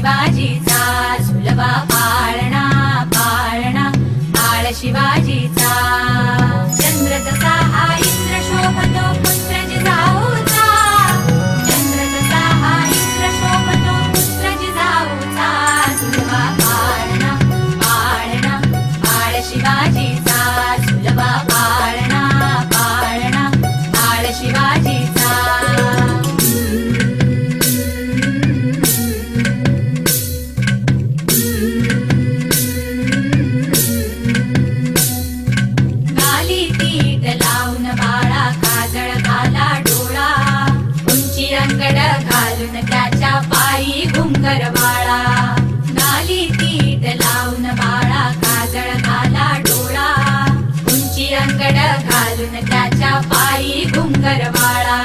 शिवाजीचा सुलभा पाळणा पाळणा बाळ शिवाजीचा चंद्र तसा हा इंद्र शोभतो पुत्र जिजाऊचा चंद्र तसा हा इंद्र शोभतो पुत्र जिजाऊचा सुलभा पाळणा पाळणा बाळ शिवाजीचा सुलभा पाळणा पाळणा बाळ शिवाजीचा घालून त्याच्या पायी घुंगरवाळा गाली तीट लावून बाळा काजळ घाला डोळा उंची अंगड घालून त्याच्या पायी घुंगरवाळा